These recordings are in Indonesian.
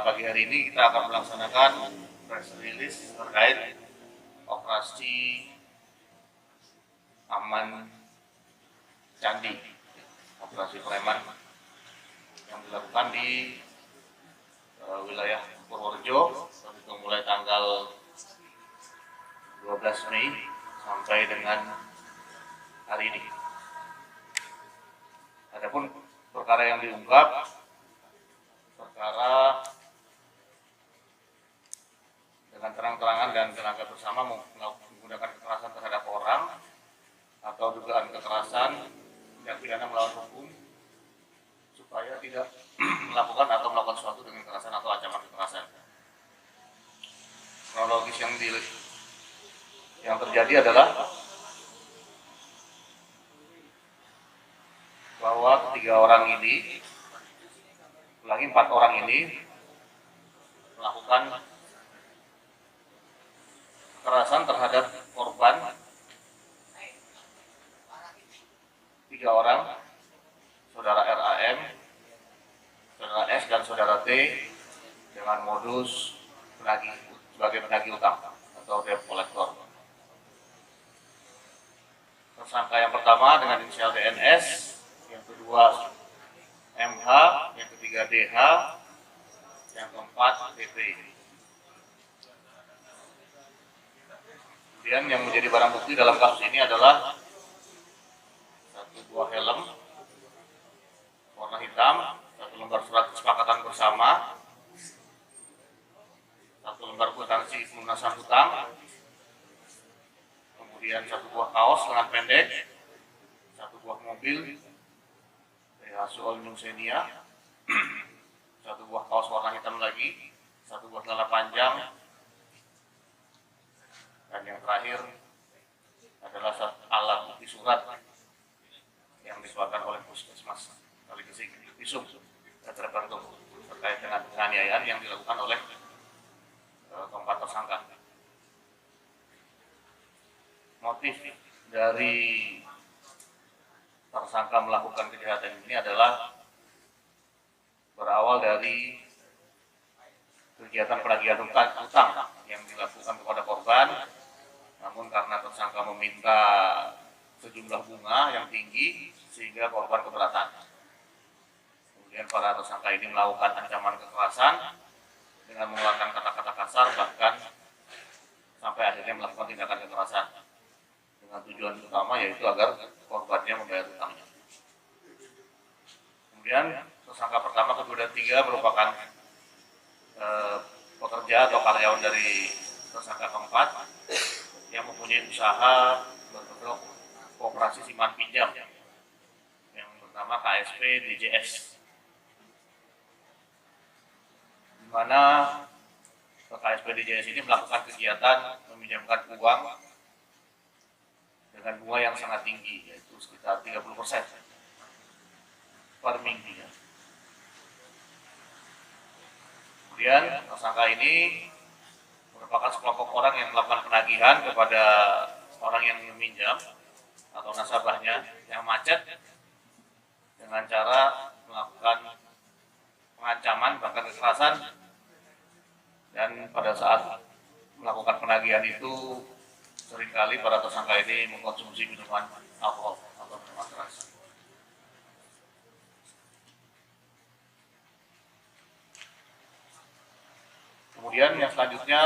pagi hari ini kita akan melaksanakan press release terkait operasi aman Candi, operasi Preman yang dilakukan di wilayah Purworejo mulai tanggal 12 Mei sampai dengan hari ini. Adapun perkara yang diungkap, perkara dengan terang-terangan dan tenaga bersama menggunakan kekerasan terhadap orang atau dugaan kekerasan yang pidana melawan hukum supaya tidak melakukan atau melakukan sesuatu dengan kekerasan atau ancaman kekerasan. Kronologis yang terjadi adalah bahwa 4 orang ini melakukan kekerasan terhadap korban 3 orang, saudara RAM, saudara S dan saudara T, dengan modus sebagai penagih utang atau debt collector. Tersangka yang pertama dengan inisial DNS, yang kedua MH, yang ketiga DH, yang keempat DP. Kemudian yang menjadi barang bukti dalam kasus ini adalah 1 buah helm warna hitam, 1 lembar surat kesepakatan bersama, 1 lembar kwitansi pelunasan hutang, kemudian 1 buah kaos lengan pendek, 1 buah mobil Daihatsu All New Xenia, 1 buah kaos warna hitam lagi, 1 buah celana panjang, dan yang terakhir adalah alat bukti surat yang dikeluarkan oleh Puskesmas Kaligesik Visum terbantu terkait dengan penganiayaan yang dilakukan oleh keempat tersangka. Motif dari tersangka melakukan kejahatan ini adalah berawal dari kegiatan penagihan utang yang dilakukan kepada korban, namun karena tersangka meminta sejumlah bunga yang tinggi sehingga korban keberatan. Kemudian para tersangka ini melakukan ancaman kekerasan dengan mengeluarkan kata-kata kasar, bahkan sampai akhirnya melakukan tindakan kekerasan dengan tujuan utama yaitu agar korbannya membayar utangnya. Kemudian tersangka pertama, kedua, dan 3 merupakan pekerja atau karyawan dari tersangka keempat yang mempunyai usaha berbentuk koperasi simpan pinjam yang bernama KSP DJS, di mana KSP DJS ini melakukan kegiatan meminjamkan uang dengan bunga yang sangat tinggi, yaitu sekitar 30% per minggunya. Kemudian tersangka ini merupakan sekelompok orang yang melakukan penagihan kepada orang yang meminjam atau nasabahnya yang macet dengan cara melakukan pengancaman bahkan kekerasan, dan pada saat melakukan penagihan itu seringkali para tersangka ini mengkonsumsi minuman alkohol atau minuman keras. Kemudian yang selanjutnya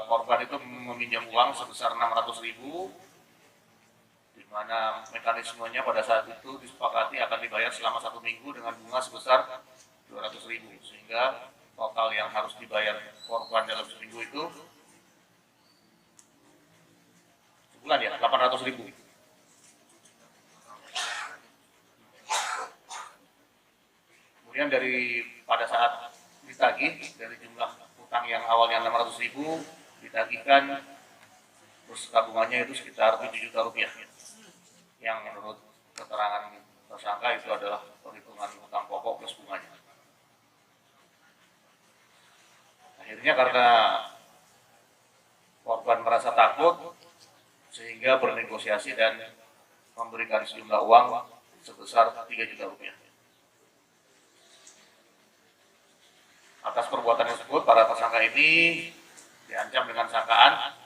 korban itu meminjam uang sebesar 600.000, di mana mekanismenya pada saat itu disepakati akan dibayar selama 1 minggu dengan bunga sebesar 200.000, sehingga total yang harus dibayar korban dalam seminggu itu sebulan ya 800.000. Kemudian pada saat ditagih, dari jumlah utang yang awalnya 600.000 ditagihkan beserta bunganya itu sekitar 7 juta rupiah, yang menurut keterangan tersangka itu adalah perhitungan utang pokok plus bunganya. Akhirnya karena korban merasa takut sehingga bernegosiasi dan memberikan sejumlah uang sebesar 3 juta rupiah. Atas perbuatan tersebut, para tersangka ini diancam dengan sangkaan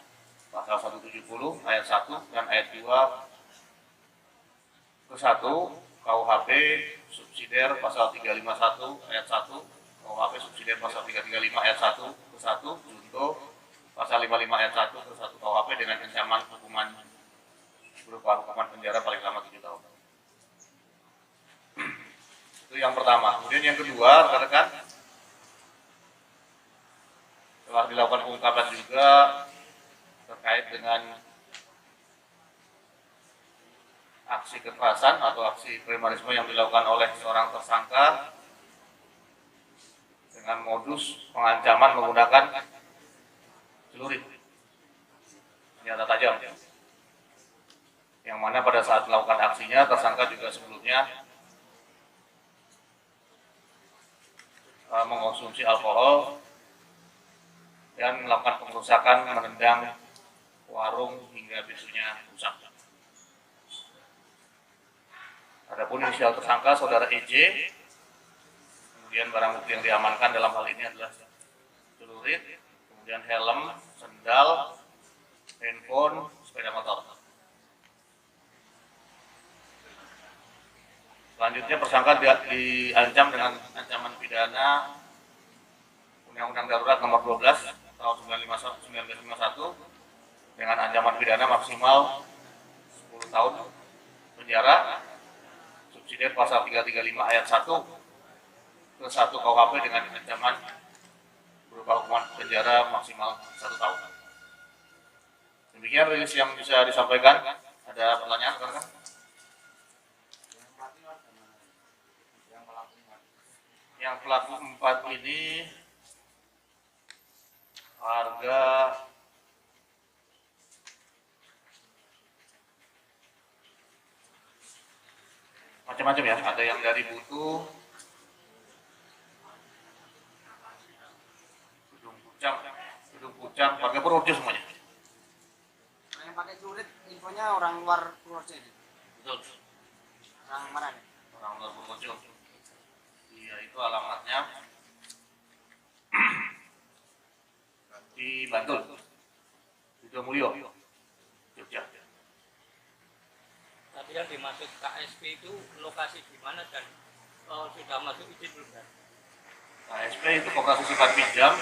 pasal 170 ayat 1 dan ayat 2 ke 1 KUHP subsidiar pasal 351 ayat 1, KUHP subsidiar pasal 335 ayat 1 ke 1 junto pasal 55 ayat 1 ke 1 KUHP dengan ancaman hukuman berupa hukuman penjara paling lama 7 tahun. Itu yang pertama. Kemudian yang kedua, rekan-rekan, telah dilakukan pengungkapan juga terkait dengan aksi kekerasan atau aksi premanisme yang dilakukan oleh seorang tersangka dengan modus pengancaman menggunakan celurit senjata tajam, yang mana pada saat melakukan aksinya tersangka juga sebelumnya mengkonsumsi alkohol dan melakukan pengerusakan, menendang warung hingga pintunya rusak. Adapun inisial tersangka saudara EJ, kemudian barang bukti yang diamankan dalam hal ini adalah celurit, kemudian helm, sendal, handphone, sepeda motor. Selanjutnya tersangka diancam dengan ancaman pidana Undang-Undang Darurat Nomor 12 tahun 1951 dengan ancaman pidana maksimal 10 tahun penjara subsidiar pasal 335 ayat 1 ke 1 KUHP dengan ancaman berupa hukuman penjara maksimal 1 tahun. Demikian rilis yang bisa disampaikan. Ada pertanyaan, rekan-rekan? Yang pelaku 4 ini harga macam-macam ya, ada yang dari Butuh, Gedung Pucang, warga Purworejo semuanya. Yang pakai celurit infonya orang luar Purworejo ini. Betul. Orang mana nih? Orang luar Purworejo. Iya, itu alamatnya di Bantul, Sidomulyo, Jogja. Tadi yang dimaksud KSP itu lokasi di mana dan sudah masuk izin belum? KSP itu koperasi sifat pinjam.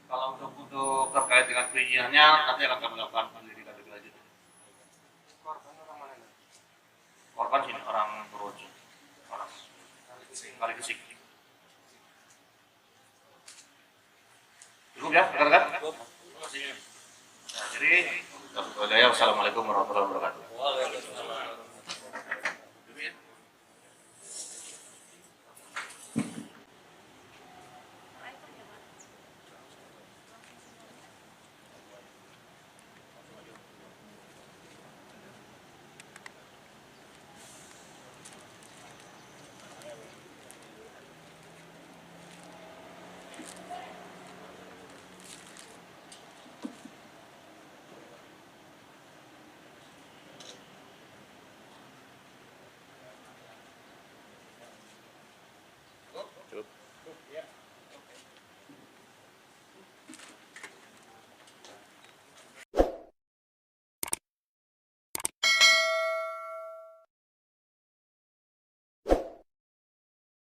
Kalau untuk terkait dengan perizinannya nanti akan kami lakukan penyelidikan lebih lanjut. Korban orang mana nih? Korban sini orang Purworejo, orang Kali Gesik. Cukup ya, rekan-rekan? Nah, jadi, wassalamualaikum warahmatullahi wabarakatuh.